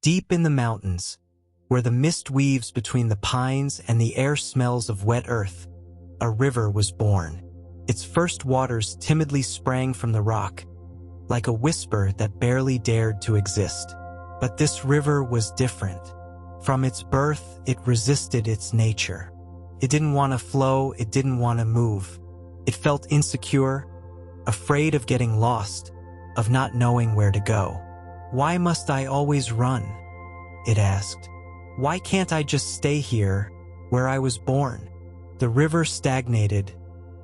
Deep in the mountains, where the mist weaves between the pines and the air smells of wet earth, a river was born. Its first waters timidly sprang from the rock, like a whisper that barely dared to exist. But this river was different. From its birth, it resisted its nature. It didn't want to flow, it didn't want to move. It felt insecure, afraid of getting lost, of not knowing where to go. "Why must I always run?" it asked. "Why can't I just stay here, where I was born?" The river stagnated,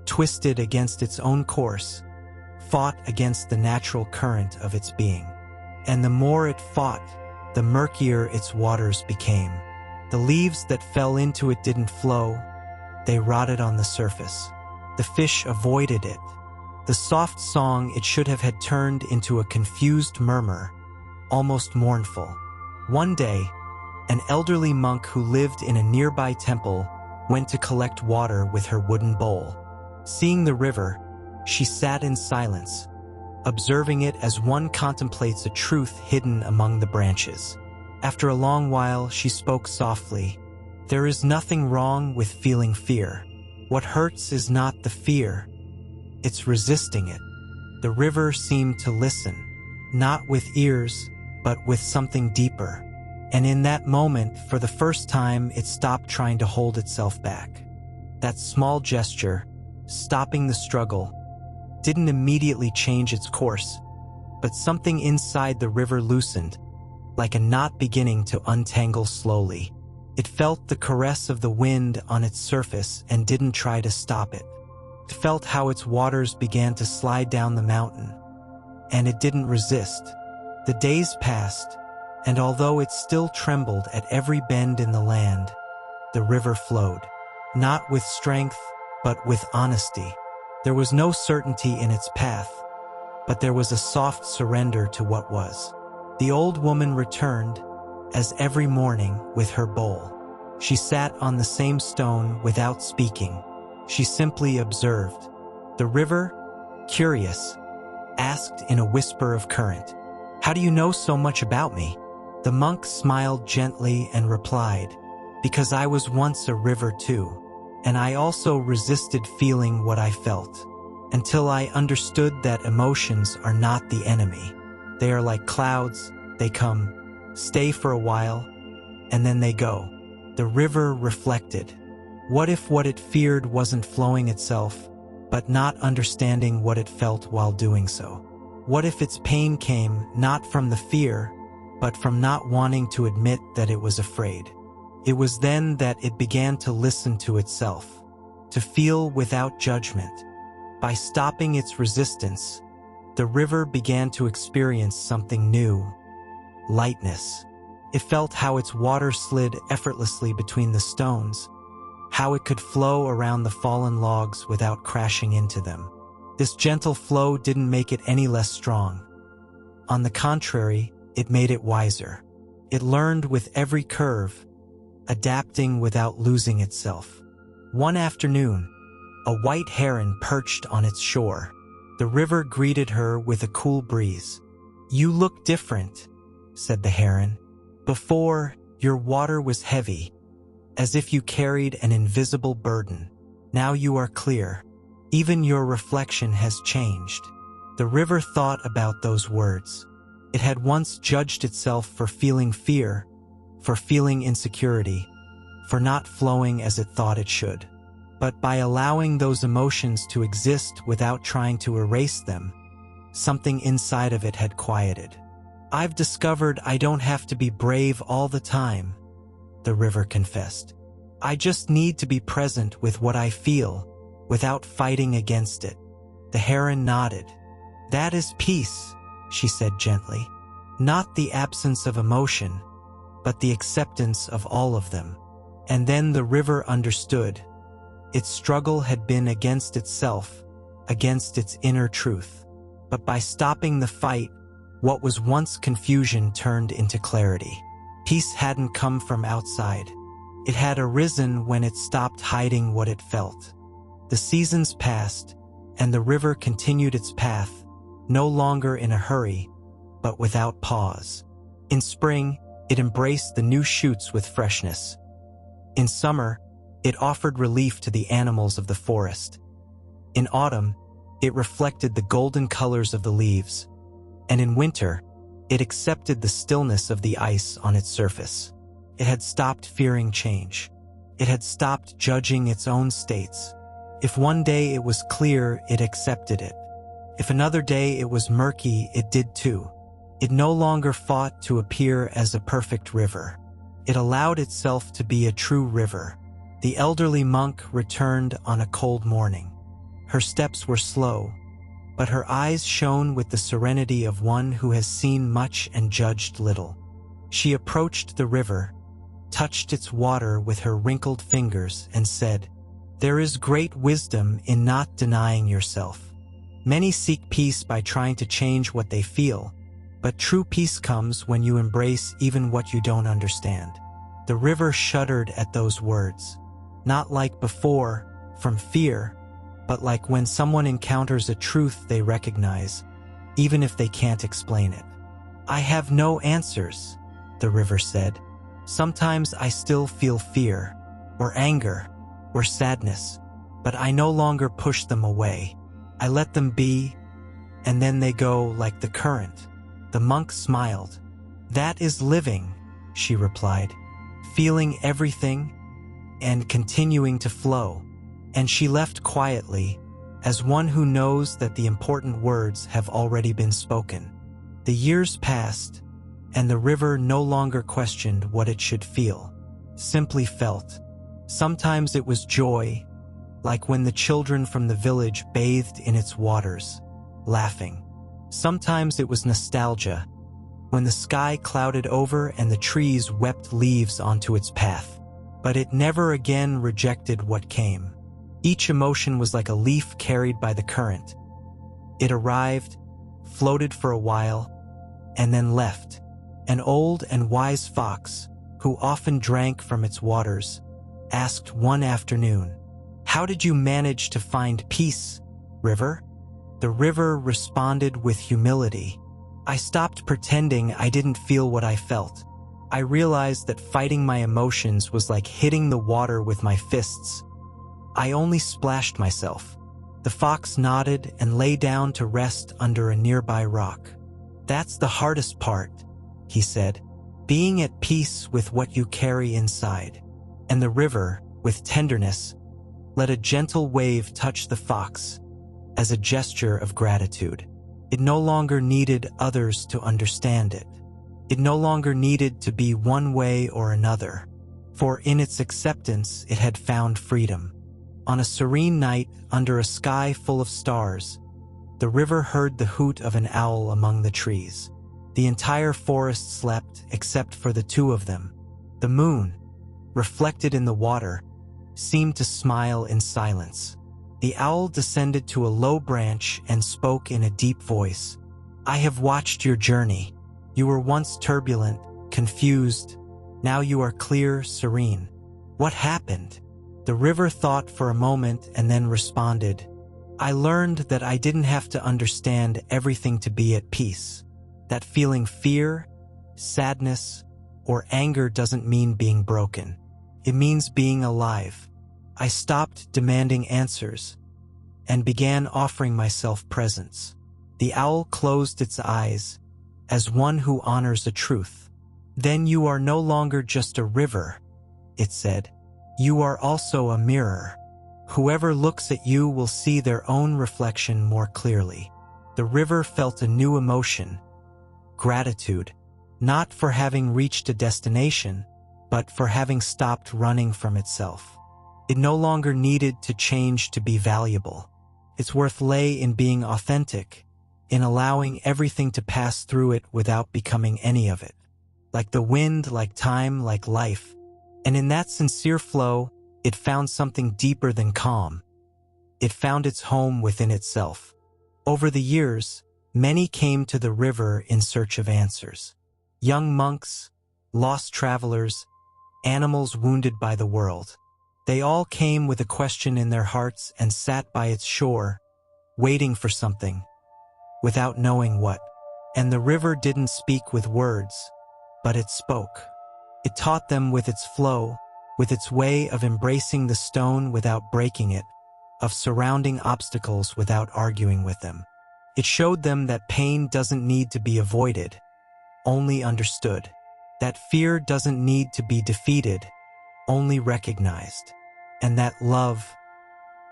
twisted against its own course, fought against the natural current of its being. And the more it fought, the murkier its waters became. The leaves that fell into it didn't flow, they rotted on the surface. The fish avoided it. The soft song it should have had turned into a confused murmur, almost mournful. One day, an elderly monk who lived in a nearby temple went to collect water with her wooden bowl. Seeing the river, she sat in silence, observing it as one contemplates a truth hidden among the branches. After a long while, she spoke softly. "There is nothing wrong with feeling fear. What hurts is not the fear, it's resisting it." The river seemed to listen, not with ears, but with something deeper. And in that moment, for the first time, it stopped trying to hold itself back. That small gesture, stopping the struggle, didn't immediately change its course, but something inside the river loosened, like a knot beginning to untangle slowly. It felt the caress of the wind on its surface and didn't try to stop it. It felt how its waters began to slide down the mountain, and it didn't resist. The days passed, and although it still trembled at every bend in the land, the river flowed, not with strength, but with honesty. There was no certainty in its path, but there was a soft surrender to what was. The old woman returned, as every morning, with her bowl. She sat on the same stone without speaking. She simply observed. The river, curious, asked in a whisper of current, "How do you know so much about me?" The monk smiled gently and replied, "Because I was once a river too, and I also resisted feeling what I felt, until I understood that emotions are not the enemy. They are like clouds, they come, stay for a while, and then they go." The river reflected. What if what it feared wasn't flowing itself, but not understanding what it felt while doing so? What if its pain came not from the fear, but from not wanting to admit that it was afraid? It was then that it began to listen to itself, to feel without judgment. By stopping its resistance, the river began to experience something new: lightness. It felt how its water slid effortlessly between the stones, how it could flow around the fallen logs without crashing into them. This gentle flow didn't make it any less strong. On the contrary, it made it wiser. It learned with every curve, adapting without losing itself. One afternoon, a white heron perched on its shore. The river greeted her with a cool breeze. "You look different," said the heron. "Before, your water was heavy, as if you carried an invisible burden. Now you are clear. Even your reflection has changed." The river thought about those words. It had once judged itself for feeling fear, for feeling insecurity, for not flowing as it thought it should. But by allowing those emotions to exist without trying to erase them, something inside of it had quieted. "I've discovered I don't have to be brave all the time," the river confessed. "I just need to be present with what I feel, without fighting against it." The heron nodded. "That is peace," she said gently. "Not the absence of emotion, but the acceptance of all of them." And then the river understood. Its struggle had been against itself, against its inner truth. But by stopping the fight, what was once confusion turned into clarity. Peace hadn't come from outside. It had arisen when it stopped hiding what it felt. The seasons passed, and the river continued its path, no longer in a hurry, but without pause. In spring, It embraced the new shoots with freshness. In summer, it offered relief to the animals of the forest. In autumn, it reflected the golden colors of the leaves. And in winter, it accepted the stillness of the ice on its surface. It had stopped fearing change. It had stopped judging its own states. If one day it was clear, it accepted it. If another day it was murky, it did too. It no longer fought to appear as a perfect river. It allowed itself to be a true river. The elderly monk returned on a cold morning. Her steps were slow, but her eyes shone with the serenity of one who has seen much and judged little. She approached the river, touched its water with her wrinkled fingers, and said, "There is great wisdom in not denying yourself. Many seek peace by trying to change what they feel, but true peace comes when you embrace even what you don't understand." The river shuddered at those words, not like before, from fear, but like when someone encounters a truth they recognize, even if they can't explain it. "I have no answers," the river said. "Sometimes I still feel fear, or anger, or sadness, but I no longer push them away. I let them be, and then they go like the current." The monk smiled. "That is living," she replied, "feeling everything and continuing to flow." And she left quietly, as one who knows that the important words have already been spoken. The years passed, and the river no longer questioned what it should feel, simply felt. Sometimes it was joy, like when the children from the village bathed in its waters, laughing. Sometimes it was nostalgia, when the sky clouded over and the trees wept leaves onto its path. But it never again rejected what came. Each emotion was like a leaf carried by the current. It arrived, floated for a while, and then left. An old and wise fox, who often drank from its waters, asked one afternoon, "How did you manage to find peace, river?" The river responded with humility. "I stopped pretending I didn't feel what I felt. I realized that fighting my emotions was like hitting the water with my fists. I only splashed myself." The fox nodded and lay down to rest under a nearby rock. "That's the hardest part," he said, "being at peace with what you carry inside." And the river, with tenderness, let a gentle wave touch the fox as a gesture of gratitude. It no longer needed others to understand it. It no longer needed to be one way or another, for in its acceptance it had found freedom. On a serene night, under a sky full of stars, the river heard the hoot of an owl among the trees. The entire forest slept except for the two of them. The moon, reflected in the water, seemed to smile in silence. The owl descended to a low branch and spoke in a deep voice. "I have watched your journey. You were once turbulent, confused. Now you are clear, serene. What happened?" The river thought for a moment and then responded, "I learned that I didn't have to understand everything to be at peace. That feeling fear, sadness, or anger doesn't mean being broken. It means being alive. I stopped demanding answers and began offering myself presence." The owl closed its eyes as one who honors a truth. "Then you are no longer just a river," it said. "You are also a mirror. Whoever looks at you will see their own reflection more clearly." The river felt a new emotion, gratitude, not for having reached a destination, but for having stopped running from itself. It no longer needed to change to be valuable. Its worth lay in being authentic, in allowing everything to pass through it without becoming any of it. Like the wind, like time, like life. And in that sincere flow, it found something deeper than calm. It found its home within itself. Over the years, many came to the river in search of answers. Young monks, lost travelers, animals wounded by the world. They all came with a question in their hearts and sat by its shore, waiting for something, without knowing what. And the river didn't speak with words, but it spoke. It taught them with its flow, with its way of embracing the stone without breaking it, of surrounding obstacles without arguing with them. It showed them that pain doesn't need to be avoided, only understood. That fear doesn't need to be defeated, only recognized. And that love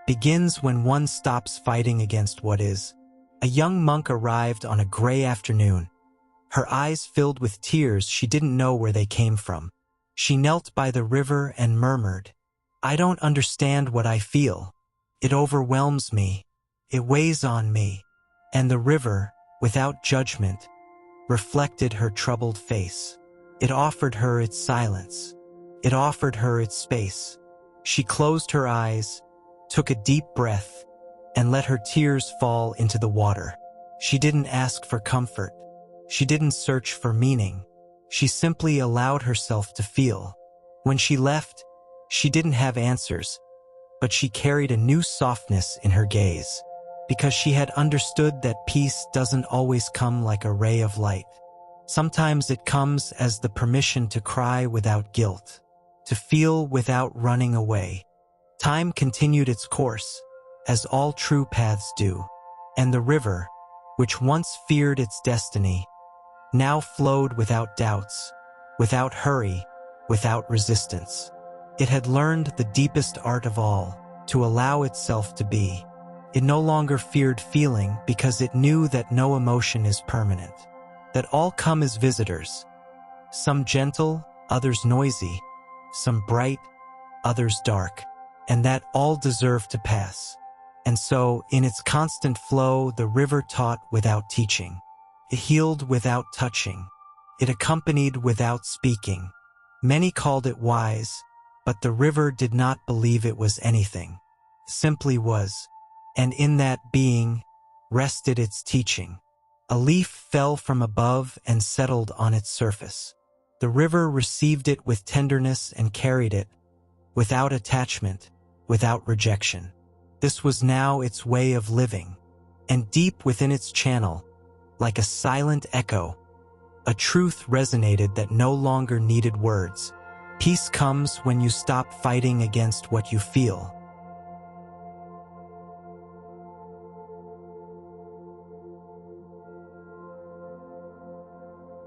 begins when one stops fighting against what is. A young monk arrived on a gray afternoon. Her eyes filled with tears she didn't know where they came from. She knelt by the river and murmured, "I don't understand what I feel. It overwhelms me. It weighs on me." And the river, without judgment, reflected her troubled face. It offered her its silence. It offered her its space. She closed her eyes, took a deep breath, and let her tears fall into the water. She didn't ask for comfort. She didn't search for meaning. She simply allowed herself to feel. When she left, she didn't have answers, but she carried a new softness in her gaze, because she had understood that peace doesn't always come like a ray of light. Sometimes it comes as the permission to cry without guilt, to feel without running away. Time continued its course, as all true paths do, and the river, which once feared its destiny, now flowed without doubts, without hurry, without resistance. It had learned the deepest art of all, to allow itself to be. It no longer feared feeling because it knew that no emotion is permanent, that all come as visitors, some gentle, others noisy, some bright, others dark, and that all deserve to pass. And so, in its constant flow, the river taught without teaching. It healed without touching. It accompanied without speaking. Many called it wise, but the river did not believe it was anything. Simply was. And in that being rested its teaching. A leaf fell from above and settled on its surface. The river received it with tenderness and carried it, without attachment, without rejection. This was now its way of living, and deep within its channel, like a silent echo, a truth resonated that no longer needed words. Peace comes when you stop fighting against what you feel,